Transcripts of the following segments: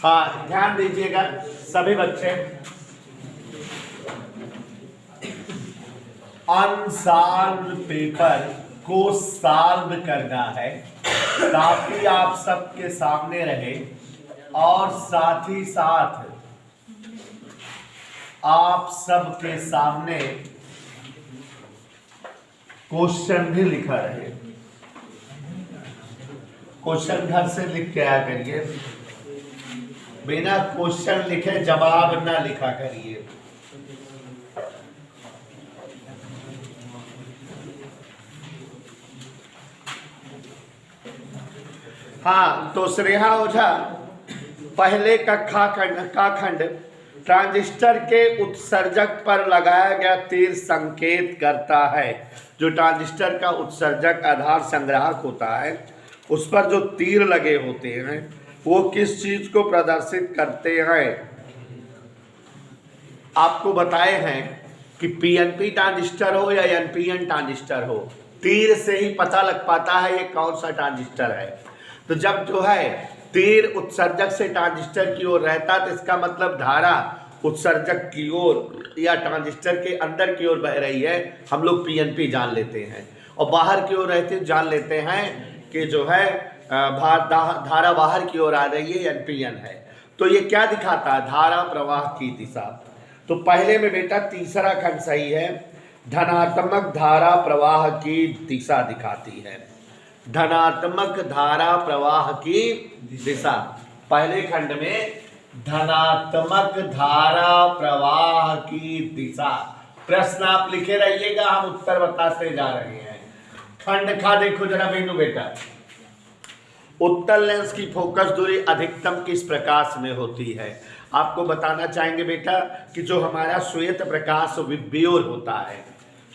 हाँ, ध्यान दीजिएगा सभी बच्चे। अनसॉल्व पेपर को सॉल्व करना है ताकि आप सबके सामने रहे और साथ ही साथ आप सबके सामने क्वेश्चन भी लिखा रहे। क्वेश्चन घर से लिख के आया करिए, बिना क्वेश्चन लिखे जवाब ना लिखा करिए। हाँ, तो श्रेया ओझा पहले कक्षा का खंड ट्रांजिस्टर के उत्सर्जक पर लगाया गया तीर संकेत करता है। जो ट्रांजिस्टर का उत्सर्जक आधार संग्राहक होता है उस पर जो तीर लगे होते हैं वो किस चीज को प्रदर्शित करते हैं। आपको बताए हैं कि पीएनपी ट्रांजिस्टर हो या एनपीएन ट्रांजिस्टर हो, तीर से ही पता लग पाता है ये कौन सा ट्रांजिस्टर है। तो जब जो है तीर उत्सर्जक से ट्रांजिस्टर की ओर रहता है तो इसका मतलब धारा उत्सर्जक की ओर या ट्रांजिस्टर के अंदर की ओर बह रही है, हम लोग पीएनपी जान लेते हैं। और बाहर की ओर रहते जान लेते हैं कि जो है धारा बाहर की ओर आ रही है, एनपीएन है। तो ये क्या दिखाता है? धारा प्रवाह की दिशा। तो पहले में बेटा तीसरा खंड सही है, धनात्मक धारा प्रवाह की दिशा दिखाती है। धनात्मक धारा प्रवाह की दिशा, पहले खंड में धनात्मक धारा प्रवाह की दिशा। प्रश्न आप लिखे रहिएगा, हम उत्तर बताते जा रहे हैं। खंड खा देखो जरा बेनू बेटा, उत्तल लेंस की फोकस दूरी अधिकतम किस प्रकाश में होती है? आपको बताना चाहेंगे बेटा कि जो हमारा श्वेत प्रकाश विब्योर होता है,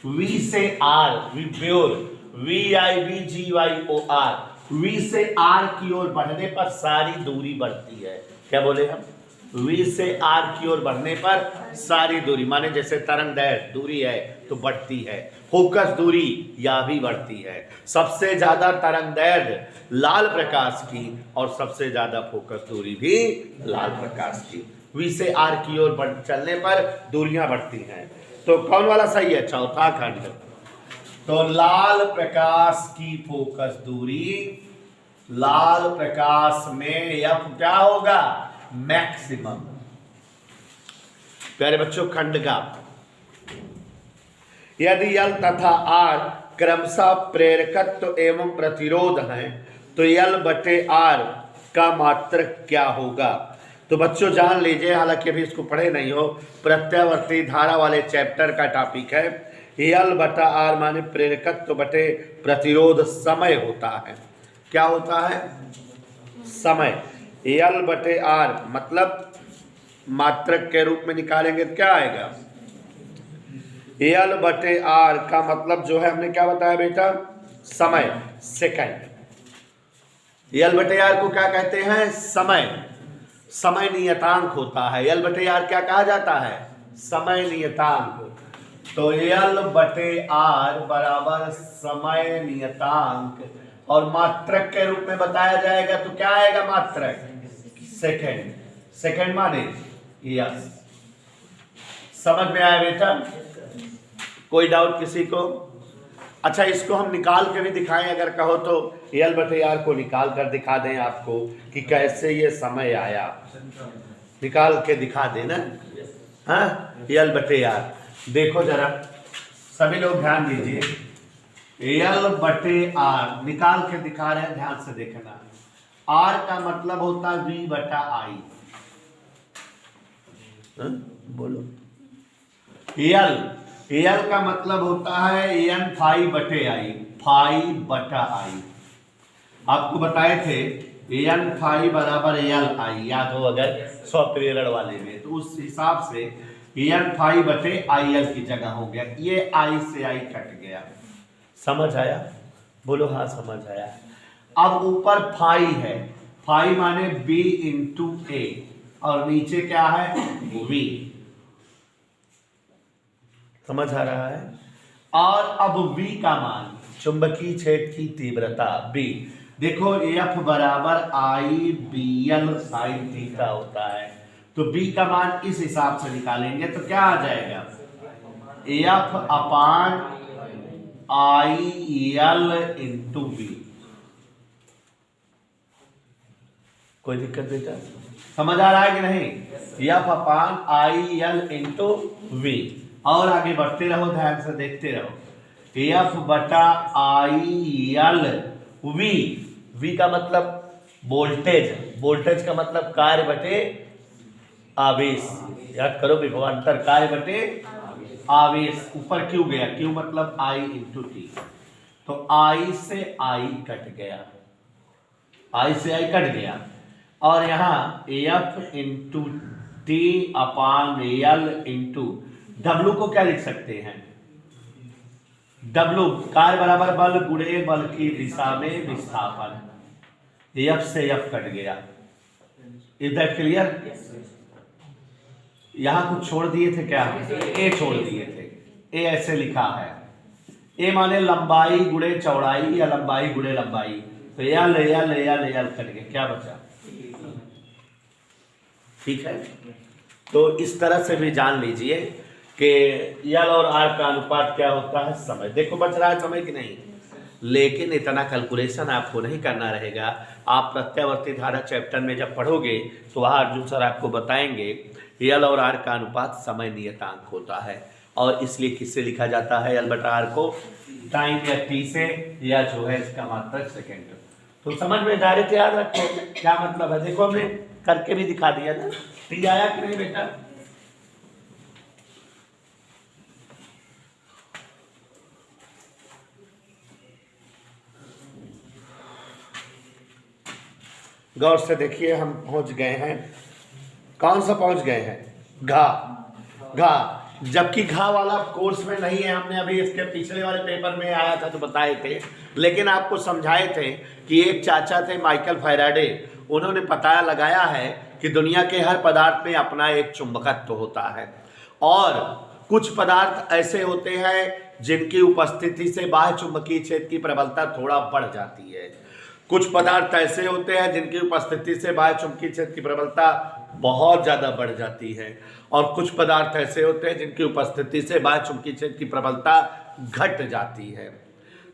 वी से आर विब्योर, VIBGYOR, वी से आर की ओर बढ़ने पर सारी दूरी बढ़ती है। क्या बोले हम? वी से आर की ओर बढ़ने पर सारी दूरी, माने जैसे तरंग दैर्घ्य दूरी है तो बढ़ती है, फोकस दूरी या भी बढ़ती है। सबसे ज्यादा तरंग दैर्घ्य लाल प्रकाश की और सबसे ज्यादा फोकस दूरी भी लाल प्रकाश की। वी से आर की ओर चलने पर दूरियां बढ़ती हैं। तो कौन वाला सही है? चौथा खंड। तो लाल प्रकाश की फोकस दूरी, लाल प्रकाश में एफ क्या होगा? मैक्सिमम। प्यारे बच्चों, खंड का यदि L तथा R क्रमशः प्रेरकत्व एवं प्रतिरोध हैं तो L/R का मात्रक क्या होगा? तो बच्चों जान लीजिए, हालांकि अभी इसको पढ़े नहीं हो, प्रत्यावर्ती धारा वाले चैप्टर का टॉपिक है। L/R माने प्रेरकत्व बटे प्रतिरोध समय होता है। क्या होता है? समय। L/R मतलब मात्रक के रूप में निकालेंगे तो क्या आएगा? L/R का मतलब जो है हमने क्या बताया बेटा? समय, सेकंड। L/R को क्या कहते हैं? समय। समय नियतांक होता है। L/R क्या कहा जाता है? समय नियतांक। तो L/R बराबर समय नियतांक, और मात्रक के रूप में बताया जाएगा तो क्या आएगा? मात्रक, सेकंड। सेकंड माने यस। समझ में आया बेटा? कोई डाउट किसी को? अच्छा, इसको हम निकाल के भी दिखाएं अगर कहो तो। L/R को निकाल कर दिखा दें आपको कि कैसे ये समय आया, निकाल के दिखा देना। हाँ, L/R देखो जरा, सभी लोग ध्यान दीजिए। L/R निकाल के दिखा रहे हैं, ध्यान से देखना। R का मतलब होता है V/I। बोलो। L का मतलब होता है N∅/I, phi/I। आपको बताए थे N∅ बराबर Li, याद हो अगर 100 पीरियड वाले में, तो उस हिसाब से N∅/IL की जगह हो गया। ये I से I कट गया। समझ आया? बोलो हाँ समझ आया। अब ऊपर फाई है, फाई माने B/A, और नीचे क्या है? V। समझ आ रहा है? और अब V का मान, चुंबकीय क्षेत्र की तीव्रता B, देखो एफ बराबर आई बी एल साइन थीटा होता है, तो बी का मान इस हिसाब से निकालेंगे तो क्या आ जाएगा, F upon I L into B. कोई दिक्कत बेटा, समझ आ रहा है कि नहीं, F upon I L into V. और आगे बढ़ते रहो, ध्यान से देखते रहो, एफ बटा आई एल वी, वी का मतलब वोल्टेज, वोल्टेज का मतलब कार्य बटे आवेश, याद करो विभवांतर, कार्य बटे आवेश, ऊपर क्यू गया, क्यू मतलब आई इंटू टी, तो आई से आई कट गया, आई से आई कट गया, और यहाँ F into T upon L into W को क्या लिख सकते हैं, डब्लू कार्य बराबर बल गुणे बल की दिशा में विस्थापन, एफ से एफ कट गया। Is that clear? यहां कुछ छोड़ दिए थे क्या, ए छोड़ दिए थे, ए ऐसे लिखा है, ए माने लंबाई गुणे चौड़ाई या लंबाई गुणे लंबाई, तो L L L L cut गया, क्या बचा, ठीक है। तो इस तरह से भी जान लीजिए कि एल और आर का अनुपात क्या होता है, समय। देखो बच रहा है समय कि नहीं, लेकिन इतना कैलकुलेशन आपको नहीं करना रहेगा। आप प्रत्यावर्ती धारा चैप्टर में जब पढ़ोगे तो वहाँ अर्जुन सर आपको बताएंगे एल और आर का अनुपात समय नियतांक होता है, और इसलिए किससे लिखा जाता है एल बटा आर को, टाइम या टी से, या जो है इसका मात्रक सेकेंड। तो समझ में डायरेक्ट याद रखो क्या मतलब है। देखो हमने करके भी दिखा दिया था, टी आया कि नहीं बेटा, गौर से देखिए, हम पहुंच गए हैं, कौन सा पहुंच गए हैं, घा, घा, जबकि घा वाला कोर्स में नहीं है, हमने अभी इसके पिछले वाले पेपर में आया था तो बताए थे, लेकिन आपको समझाए थे कि एक चाचा थे माइकल फैराडे, उन्होंने पता लगाया है कि दुनिया के हर पदार्थ में अपना एक चुंबकत्व होता है, और कुछ पदार्थ ऐसे होते हैं जिनकी उपस्थिति से बाह्य चुंबकीय क्षेत्र की प्रबलता थोड़ा बढ़ जाती है, कुछ पदार्थ ऐसे होते हैं जिनकी उपस्थिति से बाह्य चुंबकीय क्षेत्र की प्रबलता बहुत ज़्यादा बढ़ जाती है, और कुछ पदार्थ ऐसे होते हैं जिनकी उपस्थिति से बाह्य चुंबकीय क्षेत्र की प्रबलता घट जाती है।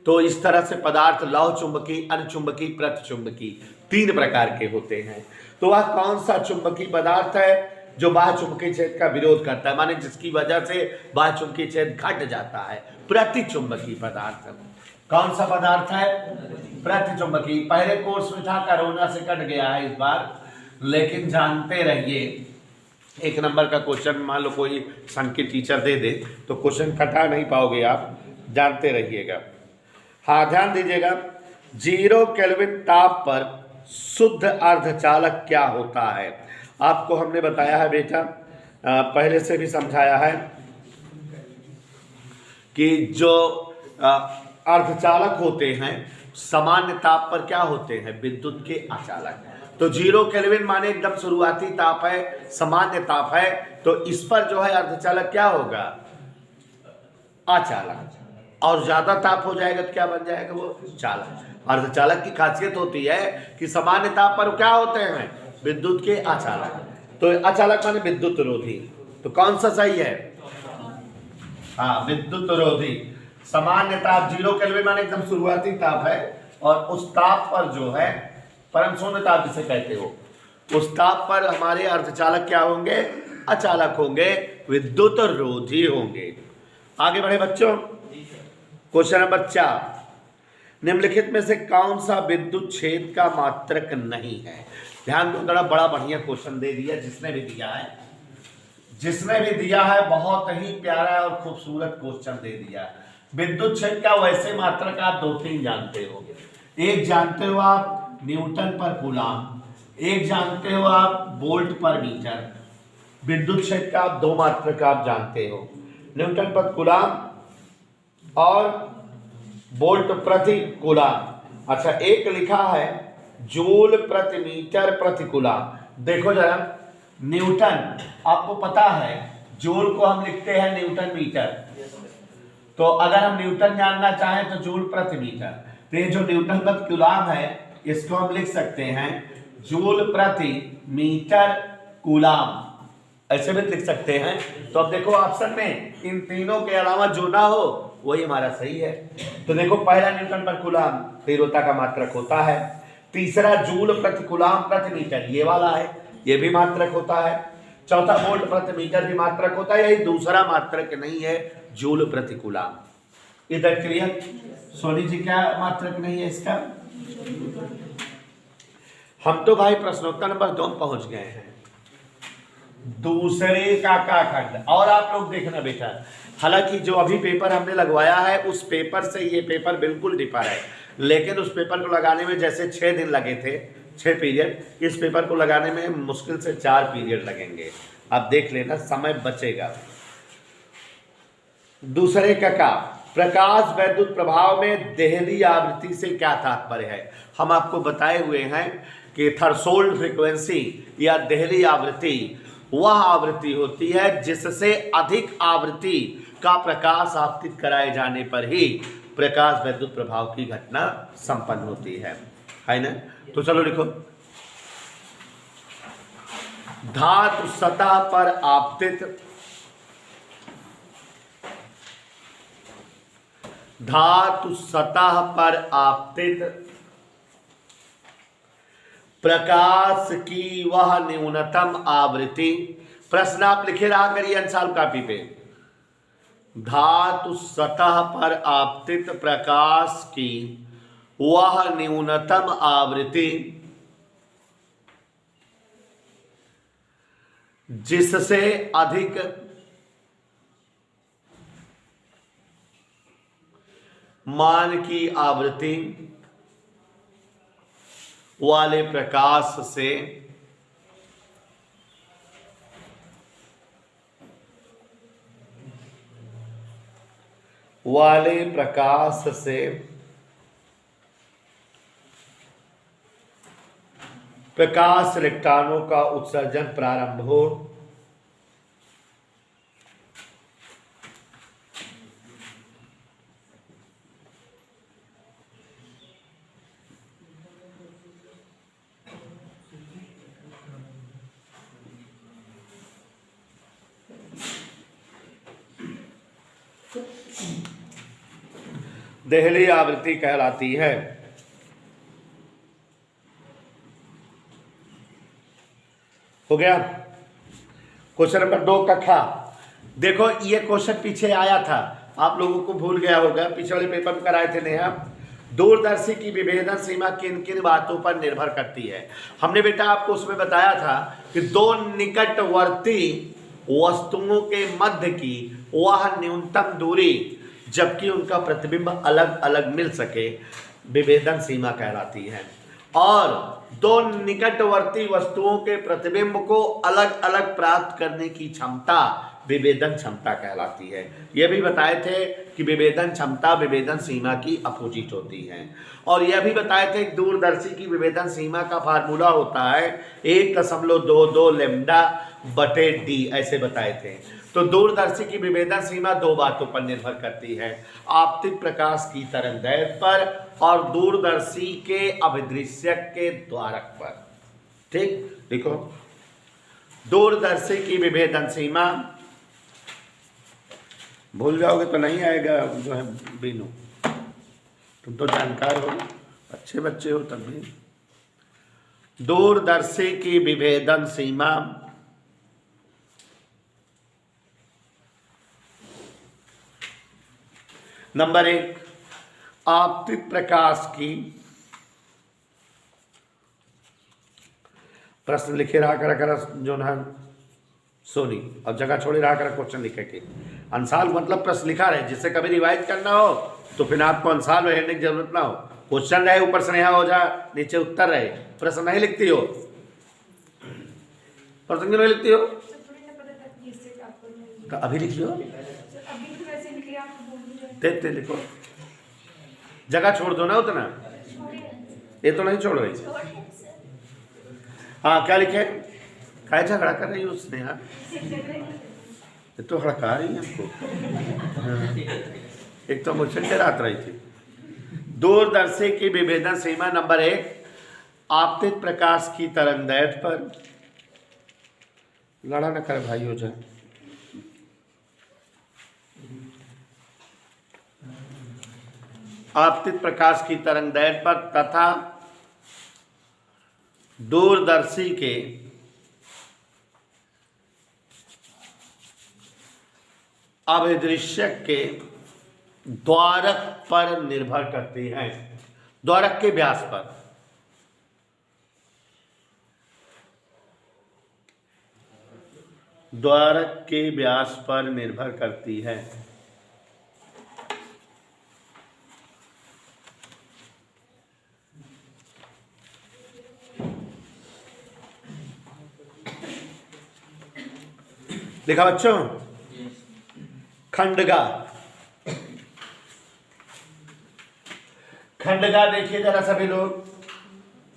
तो इस तरह से पदार्थ लौह चुंबकीय, अनुचुंबकीय, प्रतिचुंबकीय, तीन प्रकार के होते हैं। तो वह कौन सा चुंबकीय पदार्थ है जो बाह्य चुंबकीय क्षेत्र का विरोध करता है, माने जिसकी वजह से बाह्य चुंबकीय क्षेत्र घट जाता है, प्रतिचुंबकीय पदार्थ। कौन सा पदार्थ है, प्रतिचुंबकीय। पहले कोर्स में था, कोरोना से कट गया है इस बार, लेकिन जानते रहिए, एक नंबर का क्वेश्चन मान लो कोई संघ की टीचर दे दे तो क्वेश्चन कटा नहीं पाओगे आप, जानते रहिएगा। हाँ ध्यान दीजिएगा, 0 केल्विन ताप पर शुद्ध अर्धचालक क्या होता है, आपको हमने बताया है बेटा, पहले से भी समझाया है कि जो अर्धचालक होते हैं सामान्य ताप पर क्या होते हैं, विद्युत के आचालक। तो 0 केल्विन माने एकदम शुरुआती ताप है, सामान्य ताप है, तो इस पर जो है अर्धचालक क्या होगा, आचालक, और ज्यादा ताप हो जाएगा तो क्या बन जाएगा, वो चालक। अर्धचालक की खासियत होती है कि सामान्य ताप पर क्या होते हैं, विद्युत के आचालक, तो आचालक माने विद्युत रोधी। तो कौन सा सही है, हाँ विद्युत रोधी। सामान्य ताप 0 केल्विन माने एकदम शुरुआती ताप है, और उस ताप पर जो है परम शून्य ताप जिसे कहते हो, उस ताप पर हमारे अर्धचालक क्या होंगे, अचालक होंगे, विद्युत रोधी होंगे। आगे बढ़े बच्चों, क्वेश्चन नंबर 4, निम्नलिखित में से कौन सा विद्युत क्षेत्र का मात्रक नहीं है। ध्यान दो, बड़ा बड़ा बढ़िया क्वेश्चन दे दिया, जिसने भी दिया है, जिसने भी दिया है बहुत ही प्यारा और खूबसूरत क्वेश्चन दे दिया। विद्युत क्षेत्र का वैसे मात्रक आप 2-3 जानते हो, एक जानते हो आप न्यूटन पर कूलाम, एक जानते हो आप वोल्ट पर मीटर। विद्युत क्षेत्र का आप 2 मात्रक आप जानते हो, न्यूटन पर कूलाम और वोल्ट प्रति कूलाम। अच्छा, एक लिखा है जूल प्रति मीटर प्रति कूलाम। देखो जरा, न्यूटन आपको पता है, जूल को हम लिखते हैं न्यूटन मीटर, तो अगर हम न्यूटन जानना चाहें तो जूल प्रति मीटर, तो ये जो न्यूटन प्रति कूलाम है इसको हम लिख सकते हैं जूल प्रति मीटर कूलाम, ऐसे भी लिख सकते हैं। तो अब देखो ऑप्शन में इन तीनों के अलावा जो ना हो वही हमारा सही है। तो देखो पहला न्यूटन पर कूलाम तीव्रता का मात्रक होता है, तीसरा जूल प्रति कूलाम प्रति मीटर ये वाला है, ये भी मात्रक होता है, चौथा वोल्ट प्रति मीटर भी मात्रक होता है, यही दूसरा मात्रक नहीं है जूल प्रति कूलाम। इधर क्लियर? सोनी जी क्या मात्रक नहीं है इसका? हम तो भाई प्रश्नोत्तर नंबर 2 पहुंच गए हैं, दूसरे का खंड। और आप लोग देखना बेटा, हालांकि जो अभी पेपर हमने लगवाया है उस पेपर से ये पेपर बिल्कुल डिफर है, लेकिन उस पेपर को लगाने में जैसे 6 दिन लगे थे, 6 पीरियड, इस पेपर को लगाने में मुश्किल से 4 पीरियड लगेंगे। आप देख लेना, समय बचेगा। दूसरे का प्रकाश वैद्युत प्रभाव में देहली आवृत्ति से क्या तात्पर्य है? हम आपको बताए हुए हैं कि थ्रेशोल्ड फ्रीक्वेंसी या देहली आवृत्ति वह आवृत्ति होती है जिससे अधिक आवृत्ति का प्रकाश आपतित कराए जाने पर ही प्रकाश वैद्युत प्रभाव की घटना संपन्न होती है ना? तो चलो लिखो, धातु सतह पर आपतित प्रकाश की वह न्यूनतम आवृत्ति, प्रश्न आप लिखे रहा करिए अंशाल कॉपी पे, धातु सतह पर आपतित प्रकाश की वह न्यूनतम आवृत्ति जिससे अधिक मान की आवृत्ति वाले प्रकाश से प्रकाश इलेक्ट्रॉनों का उत्सर्जन प्रारंभ हो, देहली आवृत्ति कहलाती है। हो गया? क्वेश्चन नंबर 2 कक्षा। देखो ये क्वेश्चन पीछे आया था, आप लोगों को भूल गया होगा, पिछले वाले पेपर में कराए थे नेहा। दूरदर्शी की विभेदन सीमा किन किन बातों पर निर्भर करती है? हमने बेटा आपको उसमें बताया था कि दो निकटवर्ती वस्तुओं के मध्य की वह न्यूनतम दूरी जबकि उनका प्रतिबिंब अलग अलग मिल सके विभेदन सीमा कहलाती है, और दो निकटवर्ती वस्तुओं के प्रतिबिंब को अलग अलग प्राप्त करने की क्षमता विभेदन क्षमता कहलाती है। यह भी बताए थे कि विभेदन क्षमता विभेदन सीमा की अपोजिट होती है, और यह भी बताए थे कि दूरदर्शी की विभेदन सीमा का फार्मूला होता है 1.22 लैम्डा बटे डी, ऐसे बताए थे। तो दूरदर्शी की विभेदन सीमा दो बातों पर निर्भर करती है, आपतित प्रकाश की तरंगदैर्घ्य पर और दूरदर्शी के अभिदृश्यक के द्वारक पर। ठीक, देखो दूरदर्शी की विभेदन सीमा, भूल जाओगे तो नहीं आएगा जो है बीनू, तुम तो जानकार हो, अच्छे बच्चे हो तब भी। दूरदर्शी की विभेदन सीमा नंबर 1 आपतित प्रकाश की, प्रश्न लिखे रहा कर जो ना सोनी, अब जगह छोड़े रहा कर क्वेश्चन लिखे के, अंसाल मतलब प्रश्न लिखा रहे, जिससे कभी रिवाइज करना हो तो फिर आपको अंसाल में हेरने की जरूरत ना हो, क्वेश्चन रहे ऊपर स्नेहा हो जा, नीचे उत्तर रहे, प्रश्न नहीं लिखती हो, प्रश्न क्यों नहीं लिखती हो? तो अभी लिख लो, देखते लिखो, जगह छोड़ दो ना उतना, ये तो नहीं छोड़ रही। हाँ क्या लिखे? क्या झगड़ा कर रही हो स्नेहा? ये तो हड़का रही है हमको, एक तो मुझसे डरात रही थी। दूरदर्शी की विभेदन सीमा नंबर 1 आपतित प्रकाश की तरंगदैर्घ्य पर, लड़ा न कर भाई हो जाए, आपतित प्रकाश की तरंगदैर्घ्य पर तथा दूरदर्शी के अभिदृश्यक के द्वारक पर निर्भर करती हैं, द्वारक के व्यास पर। द्वारक के व्यास पर निर्भर करती है। देखा बच्चों, खंडगा, खंडगा देखिए जरा सभी लोग,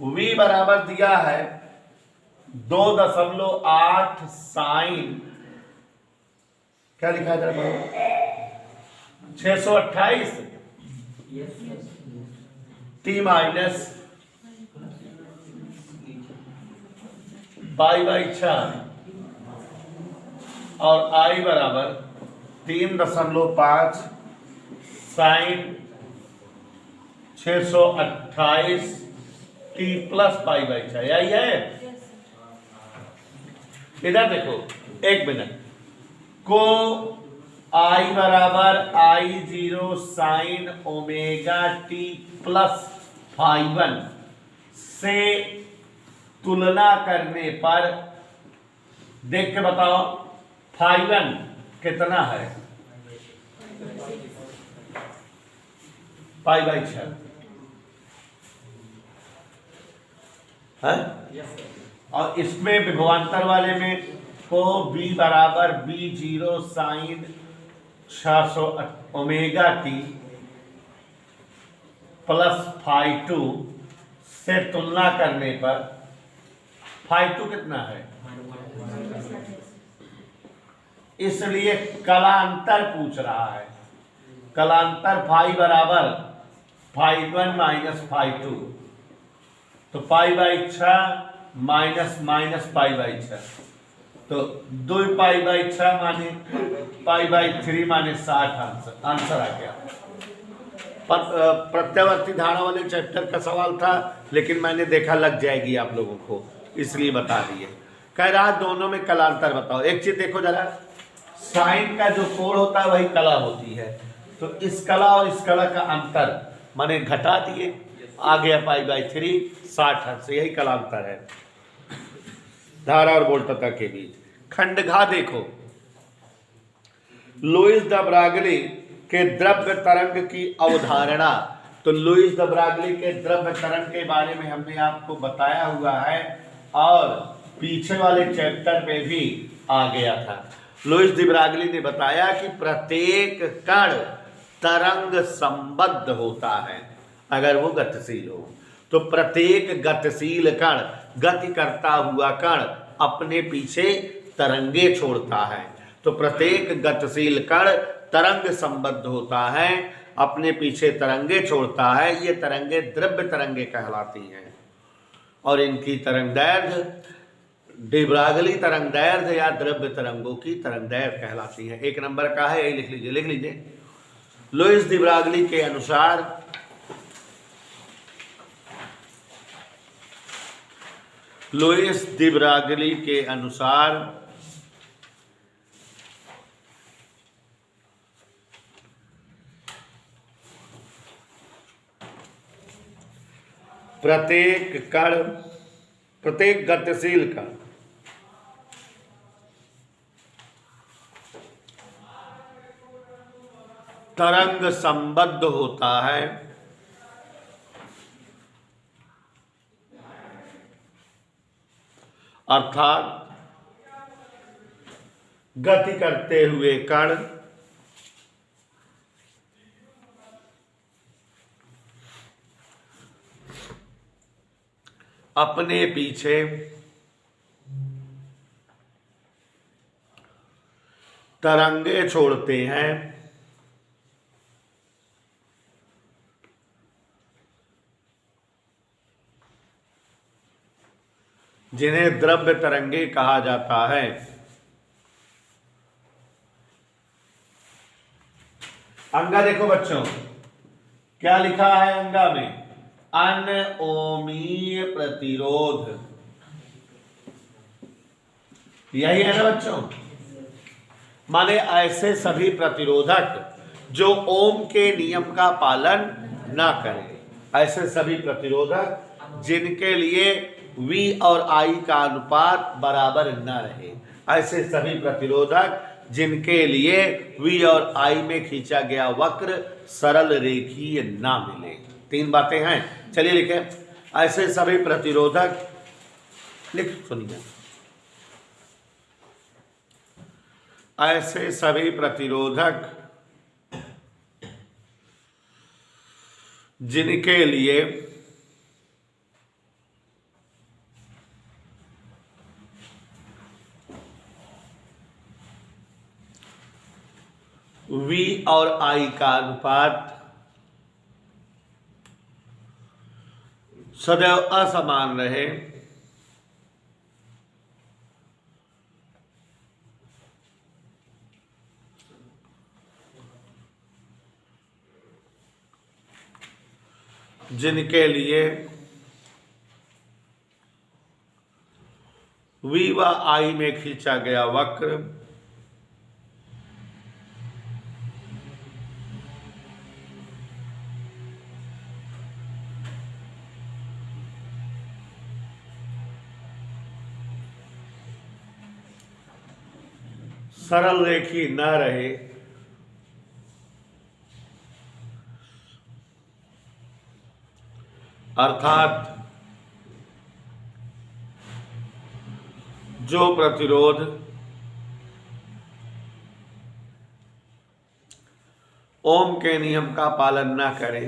V बराबर दिया है 2.8 साइन, क्या लिखा है जरा 628 T माइनस π/6 और I बराबर 3.5 साइन 628 T प्लस π/6, यही है। इधर देखो, एक मिनट, को I बराबर I0 sine omega t plus φ1 से तुलना करने पर देख के बताओ φ1 कितना है, π/6 है। और इसमें विभवांतर वाले में को B बराबर B0 sign 600 omega t plus φ2 से तुलना करने पर φ2 कितना है, इसलिए कलांतर पूछ रहा है। कलांतर फाई बराबर φ1 माइनस φ2, तो π/6 माइनस माइनस π/6, तो 2π/6 माने π/3 माने 60 आंसर आ गया। प्रत्यावर्ती धारा वाले चैप्टर का सवाल था, लेकिन मैंने देखा लग जाएगी आप लोगों को, इसलिए बता दिए। कह रहा दोनों में कलांतर बताओ। एक चीज देखो जरा, साइन का जो कोण होता है वही कला होती है, तो इस कला और इस कला का अंतर माने घटा दिए, आ गया π/3 60 से, यही कलांतर है धारा और वोल्टता के बीच। खंडघा देखो, लुईस द ब्रागली के द्रव्य तरंग की अवधारणा, तो लुईस द ब्रागली के द्रव्य तरंग के बारे में हमने आपको बताया हुआ है और पीछे वाले चैप्टर में भी आ गया था। लुईस द ब्रागली ने बताया कि प्रत्येक कण तरंग संबद्ध होता है अगर वो गतिशील हो, तो प्रत्येक गतिशील कण, गति करता हुआ कण अपने पीछे तरंगे छोड़ता है, तो प्रत्येक गतिशील कण तरंग संबद्ध होता है, अपने पीछे तरंगे छोड़ता है। ये तरंगे द्रव्य तरंगे कहलाती हैं और इनकी तरंगदैर्घ्य डी ब्रागली तरंगदैर्घ्य या द्रव्य तरंगों की तरंगदैर्घ्य कहलाती है। एक नंबर का है, यही लिख लीजिए। लुईस डी ब्रागली के अनुसार लुईस डी ब्रागली के अनुसार प्रत्येक कण, प्रत्येक गतिशील कण तरंग संबद्ध होता है, अर्थात गति करते हुए कण अपने पीछे तरंगे छोड़ते हैं, जिन्हें द्रव्य तरंगे कहा जाता है। अंगा देखो बच्चों, क्या लिखा है अंगा में? अनओमीय प्रतिरोध, यही है ना बच्चों? माने ऐसे सभी प्रतिरोधक जो ओम के नियम का पालन ना करें, ऐसे सभी प्रतिरोधक जिनके लिए V और I का अनुपात बराबर न रहे, ऐसे सभी प्रतिरोधक जिनके लिए V और I में खींचा गया वक्र सरल रेखीय ना मिले। तीन बातें हैं, चलिए लिखें। ऐसे सभी प्रतिरोधक, लिख सुनिए, ऐसे सभी प्रतिरोधक जिनके लिए V और I का अनुपात सदैव असमान रहे, जिनके लिए V व I में खींचा गया वक्र सरल रेखी न रहे, अर्थात जो प्रतिरोध ओम के नियम का पालन न करें,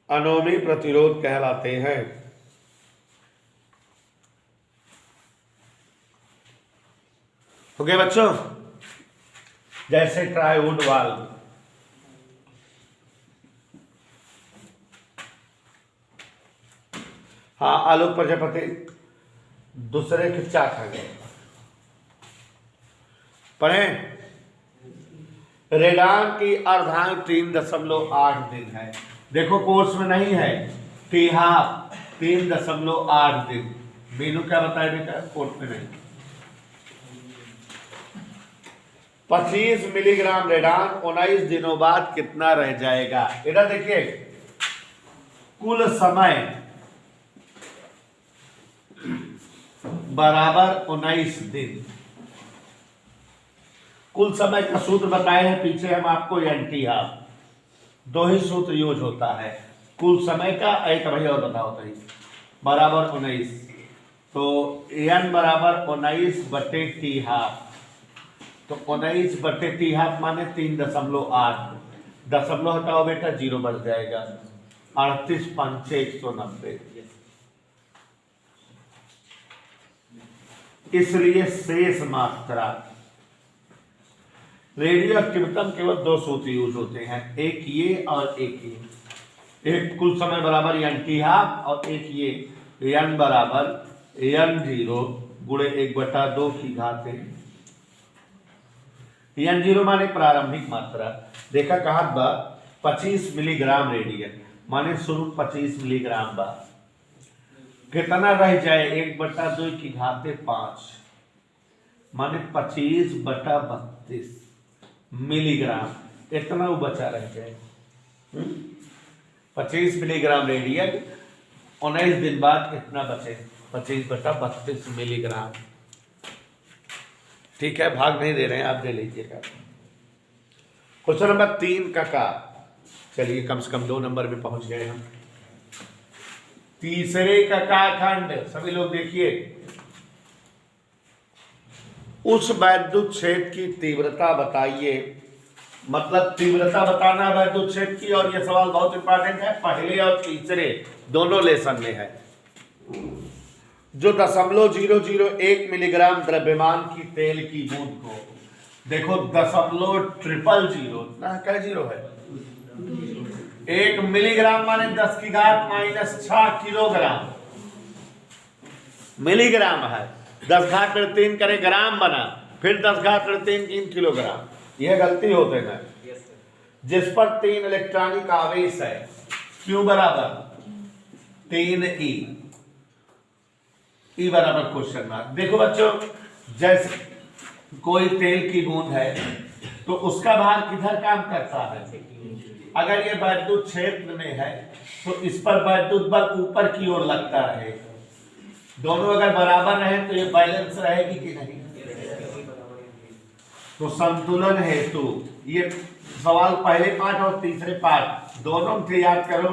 अनोमी प्रतिरोध कहलाते हैं। हो गए बच्चों? जैसे ट्राइवुड वाल्व, हाँ, आलोक प्रजापति दूसरे के क्या खा गए? पढ़ें। रेडान की अर्धांग 3.8 दिन है। देखो कोर्स में नहीं है, टीहा 3.8 दिन। मीनू क्या बताया बेटा? कोर्स में नहीं। 25 मिलीग्राम रेडान 19 दिनों बाद कितना रह जाएगा? इधर देखिए, कुल समय बराबर 19 दिन। कुल समय का सूत्र बताए हैं पीछे हम आपको, एनटी हाफ। दो ही सूत्र यूज होता है कुल समय का, एक भाई और बताओ भाई, बराबर 19। तो एन बराबर 19 बटे टी हाफ, तो 19 बटे टी हाफ माने 3.8। दशमलव हटाओ बेटा, 0 बच जाएगा। 38 5 190। इसलिए शेष मात्रा, रेडियो एक्टिविटी केवल दो सूत्र यूज होते हैं, एक ये और एक ये। एक कुल समय बराबर एन टी हाफ और एक ये एन बराबर n0 गुणे 1/2 की घात n0 माने प्रारंभिक मात्रा। देखा कहा बा 25 मिलीग्राम रेडियन माने शुरू 25 मिलीग्राम बा, कितना रह जाए? 1/2 की घात 5 माने 25/32 मिलीग्राम, इतना वो बचा रह जाए। 25 मिलीग्राम रेडियन 19 दिन बाद कितना बचे? 25/32 मिलीग्राम। ठीक है, भाग नहीं दे रहे हैं, आप दे लीजिएगा। क्वेश्चन नंबर 3 का चलिए कम से कम 2 नंबर में पहुंच गए हम। तीसरे का खंड, सभी लोग देखिए, उस वैद्युत क्षेत्र की तीव्रता बताइए। मतलब तीव्रता बताना है वैद्युत क्षेत्र की, और यह सवाल बहुत इंपॉर्टेंट है, पहले और तीसरे दोनों लेसन में है। जो 0.001 मिलीग्राम द्रव्यमान की तेल की बूंद को, देखो 0.000 ना, क्या जीरो है? 1 मिलीग्राम माने 10 की घात -6 किलोग्राम। मिलीग्राम है, 10 घात पर 3 करे ग्राम बना, फिर 10 घात पर 3 किलोग्राम। यह गलती होते हैं। जिस पर 3 इलेक्ट्रॉनिक आवेश है, Q बराबर 3E, E बराबर क्वेश्चन मार्क। देखो बच्चों, जैसे कोई तेल की बूंद है तो उसका भार किधर काम करता है? अगर ये वैद्युत क्षेत्र में है तो इस पर वैद्युत बल ऊपर की ओर लगता है। दोनों अगर बराबर रहे तो ये बैलेंस रहेगी कि नहीं? तो संतुलन हेतु ये सवाल पहले पार्ट और तीसरे पार्ट दोनों से याद करो।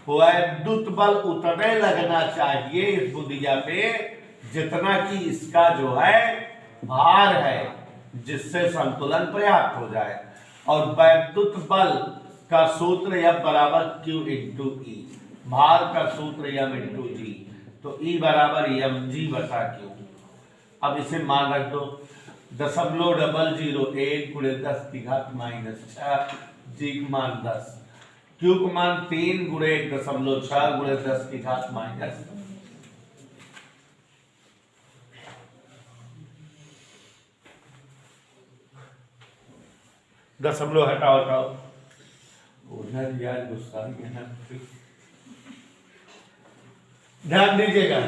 वैद्युत बल उतने लगना चाहिए इस बुधिया पे जितना कि इसका जो है भार है, जिससे संतुलन पर्याप्त हो जाए। और वैद्युत बल का सूत्र F बराबर Q इंटू E, भार का सूत्र M इंटू G, तो E बराबर mg बटा Q। अब इसे मान रख दो, 0.001 गुणे 10 की घात -6, G का मान 10, Q का मान 3 गुणे 1.6 गुणे 10 की घात -। दशमलव हटाओ उधर यार गुस्सा है। ध्यान दीजिएगा,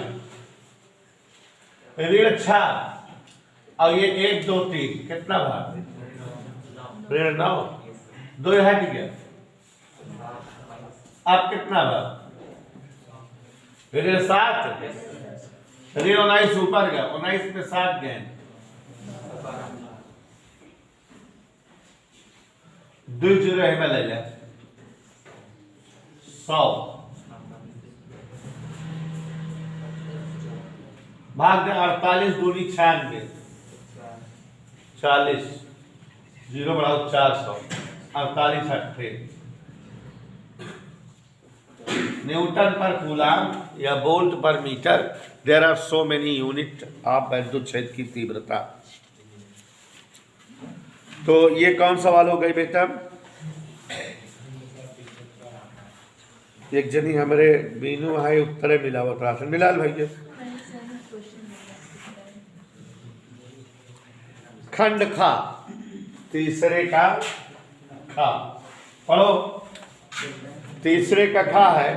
ऋण 6 और ये 1 2 3 कितना भाग? ऋण 9, 2 हट गया। अब कितना भाग? ऋण 7, ऋण 19 ऊपर गया, 19 में 7 गए, 2 जीरो है में ले ले 100 भाग दे 48 दूनी 96, 40 जीरो बढ़ाओ 400, 48 अट्ठे। न्यूटन पर कूलाम या volt per metre, there are so many unit of वैद्युत क्षेत्र की तीव्रता। तो ये कौन सवाल हो गई बेटा? एक जनी हमारे बीनू है उत्तरे मिला हुआ राशन मिलाल भाई। खंड खा, तीसरे का खा पढ़ो। तीसरे का खा है,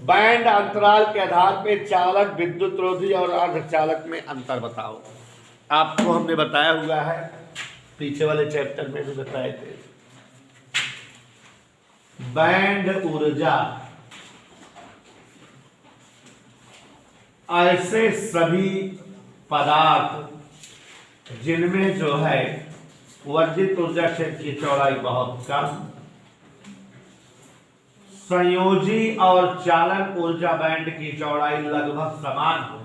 बैंड अंतराल के आधार पर चालक, विद्युत रोधी और अर्धचालक में अंतर बताओ। आपको हमने बताया हुआ है, पीछे वाले चैप्टर में भी बताए थे। बैंड ऊर्जा ऐसे सभी पदार्थ जिनमें जो है वर्जित ऊर्जा क्षेत्र की चौड़ाई बहुत कम, संयोजी और चालन ऊर्जा बैंड की चौड़ाई लगभग समान हो,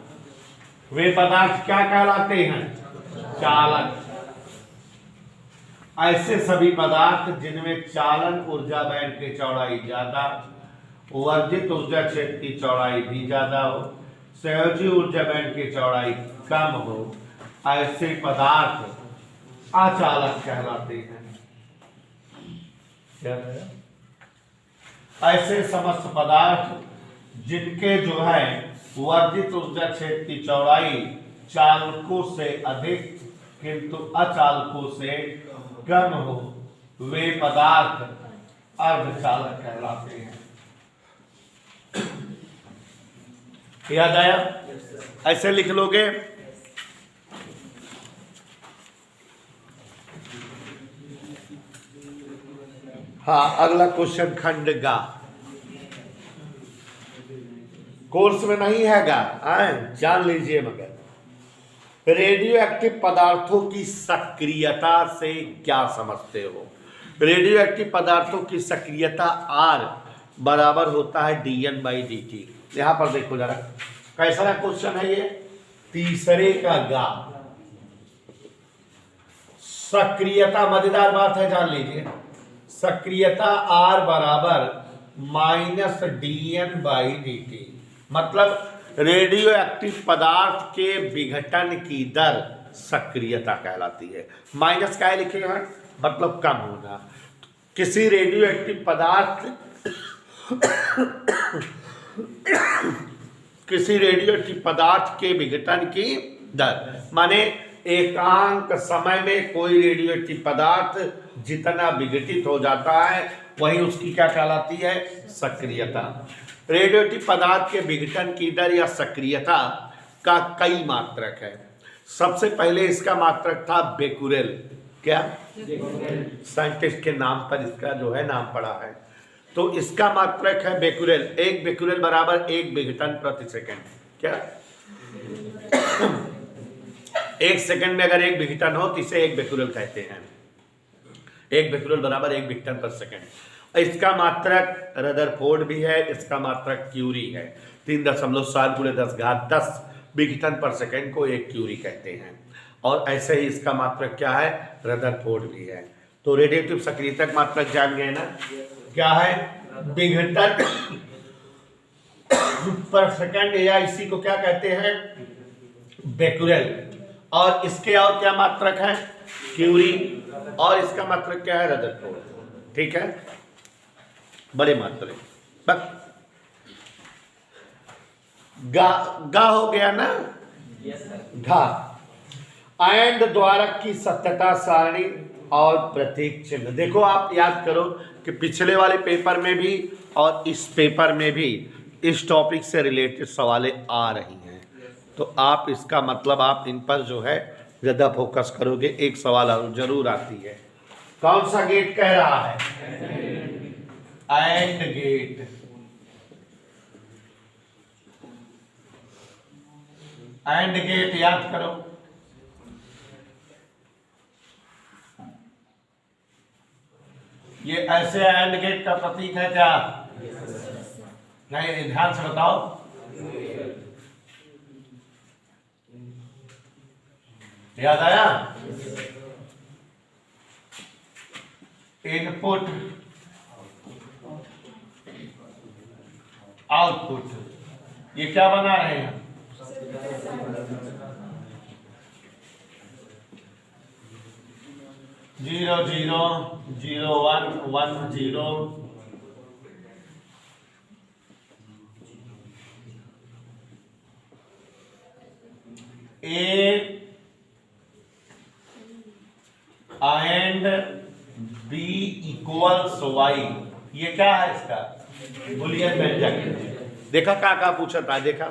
वे पदार्थ क्या कहलाते हैं? चालक। ऐसे सभी पदार्थ जिनमें चालन ऊर्जा बैंड की चौड़ाई ज्यादा, वर्जित ऊर्जा क्षेत्र की चौड़ाई भी ज्यादा हो, संयोजी ऊर्जा बैंड की चौड़ाई कम हो, ऐसे पदार्थ अचालक कहलाते हैं। क्या है? ऐसे समस्त पदार्थ जिनके जो है वर्जित ऊर्जा क्षेत्र की चौड़ाई चालकों से अधिक किंतु अचालकों से कम हो, वे पदार्थ अर्धचालक कहलाते हैं। याद आया? ऐसे लिख लोगे। हाँ, अगला क्वेश्चन खंड गा, कोर्स में नहीं है गा, जान लीजिए। मगर रेडियो एक्टिव पदार्थों की सक्रियता से क्या समझते हो? रेडियो एक्टिव पदार्थों की सक्रियता R बराबर होता है dN/dt। यहां पर देखो जरा, कैसा क्वेश्चन है ये? तीसरे का गा, सक्रियता, मजेदार बात है, जान लीजिए। सक्रियता R बराबर -dN/dt, मतलब रेडियो एक्टिव पदार्थ के विघटन की दर सक्रियता कहलाती है। माइनस क्या लिखेगा? मतलब कम होना। किसी रेडियो एक्टिव पदार्थ किसी रेडियो एक्टिव पदार्थ के विघटन की दर, माने एकांक समय में कोई रेडियो एक्टिव पदार्थ जितना विघटित हो जाता है वही उसकी क्या कहलाती है, सक्रियता। रेडियो एक्टिव पदार्थ के विघटन की दर या सक्रियता का कई मात्रक है। सबसे पहले इसका मात्रक था बेकुरेल। क्या? साइंटिस्ट के नाम पर इसका जो है नाम पड़ा है। तो इसका मात्रक है बेकुरेल। एक बेकुरेल बराबर 1 विघटन प्रति सेकंड। क्या? 1 सेकंड में अगर 1 विघटन हो तो इसे 1 बेकुरेल कहते हैं। 1 बेकुरेल बराबर 1 विघटन प्रति सेकंड। इसका मात्रक रदरफोर्ड भी है, इसका मात्रक क्यूरी है। 3.7 × 10⁻10 विघटन पर सेकंड को 1 क्यूरी कहते हैं। और ऐसे ही इसका मात्रक क्या है, रदरफोर्ड भी है। तो रेडियोएक्टिव सक्रियता मात्रक जान गए ना, क्या है, विघटन पर सेकंड, या इसी को क्या कहते हैं, बेकुरेल। और इसके और क्या मात्रक है, क्यूरी, और इसका मात्रक क्या है, रदरफोर्ड। ठीक है, बड़े मात्रक। बस गा हो गया ना, घा। एंड द्वारक की सत्यता सारणी और प्रतीक चिन्ह। देखो आप याद करो कि पिछले वाले पेपर में भी और इस पेपर में भी इस टॉपिक से रिलेटेड सवालें आ रही हैं। तो आप इसका मतलब आप इन पर जो है ज़्यादा फोकस करोगे, एक सवाल जरूर आती है। कौन सा गेट कह रहा है, एंड गेट। एंड गेट याद करो। ये ऐसे एंड गेट का प्रतीक है क्या, नहीं, ध्यान से बताओ। याद आया, इनपुट आउटपुट, ये क्या बना रहे हैं, 0 0 0 1 1 0 A and B equals Y। ये क्या है इसका, बुलियन व्यंजक। देखा क्या पूछा था, देखा,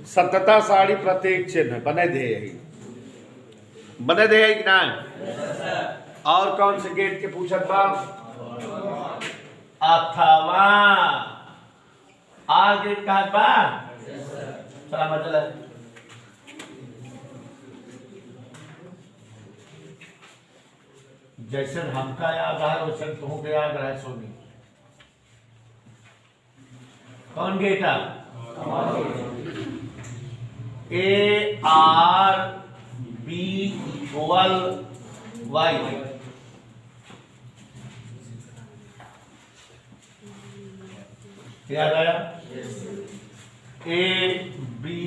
सत्यता सारणी प्रतीक चिन्ह बने दे, यही बने दे कि ना। और कौन से गेट के पूछा था, अथवा आर गेट का बा, चला मतलब जैसे हमका याद है वैसे तुमको याद रहे सोनी। कौन गेट है, A R B equal Y. याद आया, ए बी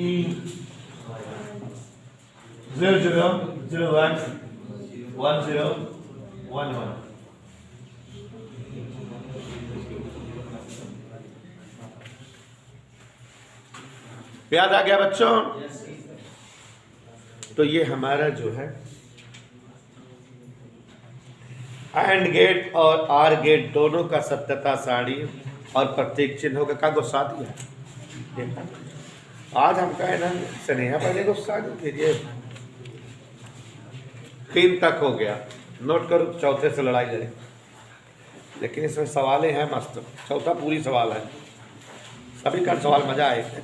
0 0 0 1 1 0 1 1। याद आ गया बच्चों। तो ये हमारा जो है एंड गेट और आर गेट दोनों का सत्यता सारणी और प्रत्येक चिन्हों का गुस्सा दिया। आज हम कहे ना स्नेहा पहले गुस्सा कीजिए, 3 तक हो गया, नोट करो, चौथे से लड़ाई लड़े। लेकिन इसमें सवालें हैं मस्त, चौथा पूरी सवाल है, सभी का सवाल मजा आएगा।